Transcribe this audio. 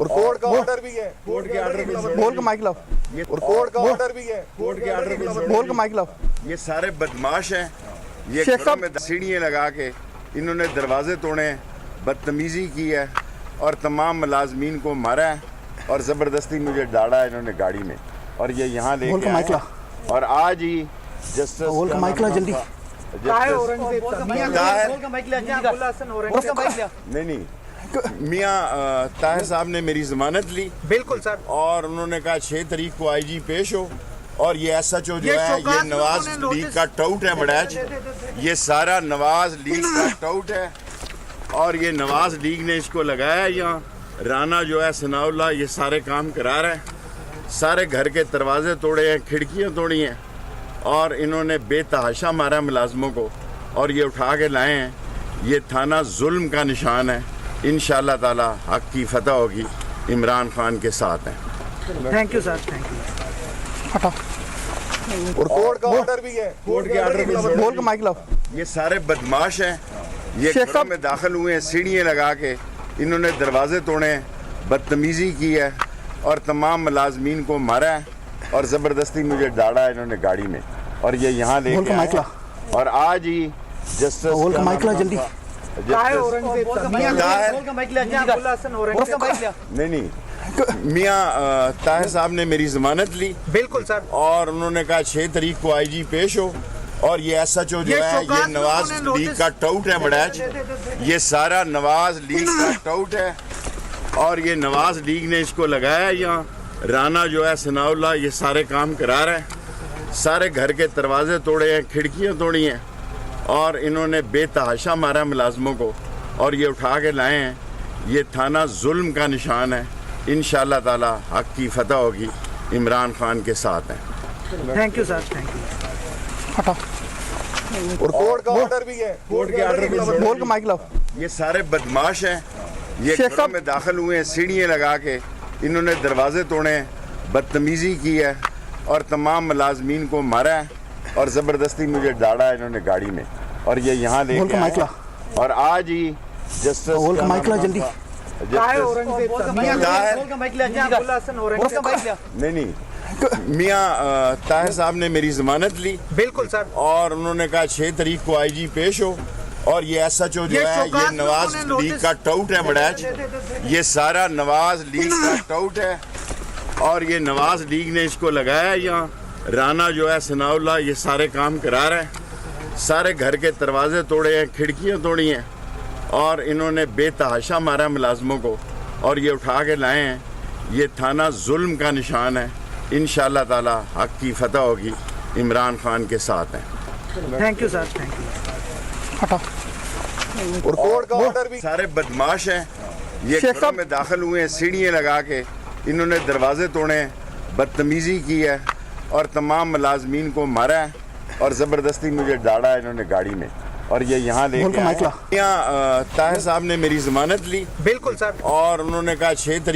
और कोर्ट का ऑर्डर भी है, कोर्ट के ऑर्डर बोल के माइक लाओ, और कोर्ट का ऑर्डर भी है, कोर्ट के ऑर्डर बोल के माइक लाओ। ये सारे बदमाश हैं। ये शेख घरों साहब। में सीढ़ियाँ लगा के इन्होंने दरवाजे तोड़े हैं, बदतमीजी की है और तमाम मुलाजमीन को मारा है और ज़बरदस्ती मुझे डाला है इन्होंने गाड़ी में और ये यहाँ बोल लेके के माइक आए ला। हैं। और आज ही जस्टिस बोल के माइक ला जल्दी। नहीं मियाँ ताहिर साहब ने मेरी जमानत ली, बिल्कुल सर। और उन्होंने कहा 6 तारीख को आईजी पेश हो और ये SHO जो है ये नवाज लीग का टाउट है बड़ैच, ये सारा नवाज लीग का टाउट है और ये नवाज लीग ने इसको लगाया यहाँ। राना जो है सनाउल्लाह ये सारे काम करा रहा है, सारे घर के दरवाजे तोड़े हैं, खिड़कियाँ तोड़ी हैं और इन्होंने बेतहाशा मारा मुलाजमों को और ये उठा के लाए हैं। ये थाना जुल्म का निशान है। इंशाअल्लाह ताला हक की फतह होगी, इमरान खान के साथ हैं। Thank you sir, thank you. हटाओ। और कोर्ट का ऑर्डर भी है, कोर्ट के ऑर्डर बोल के माइक लाओ। ये सारे बदमाश हैं। ये शेख घरों साहब। में दाखिल हुए हैं, सीढ़ियाँ लगा के इन्होंने दरवाजे तोड़े हैं, बदतमीजी की है और तमाम मुलाजमीन को मारा है और ज़बरदस्ती मुझे डाला है इन्होंने गाड़ी में और ये यहाँ बोल लेके के माइक आए ला। हैं। और आज ही जस्टिस बोल के माइक ला जल्दी। नहीं मियाँ ताहिर साहब ने मेरी जमानत ली, बिल्कुल सर। और उन्होंने कहा 6 तारीख को आईजी पेश हो और ये SHO जो है ये नवाज लीग का टाउट है बड़ैच, ये सारा नवाज लीग का टाउट है और ये नवाज लीग ने इसको लगाया है यहाँ। राना जो है सनाउल्लाह ये सारे काम करा रहा है, सारे घर के दरवाजे तोड़े हैं, खिड़कियाँ तोड़ी हैं और इन्होंने बेतहाशा मारा मुलाजमों को और ये उठा के लाए हैं। ये थाना जुल्म का निशान है। इंशाअल्लाह ताला हक की फतह होगी, इमरान खान के साथ हैं। Thank you sir, thank you. हटाओ। और कोर्ट का ऑर्डर भी है, कोर्ट के ऑर्डर बोल के माइक लाओ। ये सारे बदमाश हैं। ये शेख घरों साहब। में दाखिल हुए हैं, सीढ़ियाँ लगा के इन्होंने दरवाजे तोड़े हैं, बदतमीजी की है और तमाम मुलाजमीन को मारा है और ज़बरदस्ती मुझे डाला है इन्होंने गाड़ी में और ये यहाँ बोल लेके के माइक आए ला। हैं। और आज ही जस्टिस बोल के माइक ला जल्दी। नहीं मियाँ ताहिर साहब ने मेरी जमानत ली, बिल्कुल सर। और उन्होंने कहा 6 तारीख को आईजी पेश हो और ये SHO जो है ये नवाज लीग का टाउट है बड़ैच, ये सारा नवाज लीग का टाउट है और ये नवाज लीग ने इसको लगाया है यहाँ। राना जो है सनाउल्लाह ये सारे काम करा रहा है, सारे घर के दरवाजे तोड़े हैं, खिड़कियाँ तोड़ी हैं और इन्होंने बेतहाशा मारा मुलाजमों को और ये उठा के लाए हैं। ये थाना जुल्म का निशान है। इंशाअल्लाह ताला हक की फतह होगी, इमरान खान के साथ हैं। Thank you sir, thank you. हटाओ। और कोर्ट का ऑर्डर भी सारे बदमाश हैं। ये शेख घरों साहब। में दाखिल हुए हैं, सीढ़ियाँ लगा के इन्होंने दरवाजे तोड़े हैं, बदतमीजी की है और तमाम मुलाजमीन को मारा है और ज़बरदस्ती मुझे डाला है इन्होंने गाड़ी में और ये यहाँ बोल लेके के आए माइक ला। हैं। मियाँ ताहिर साहब ने मेरी जमानत ली, बिल्कुल सर। और उन्होंने कहा 6 तारीख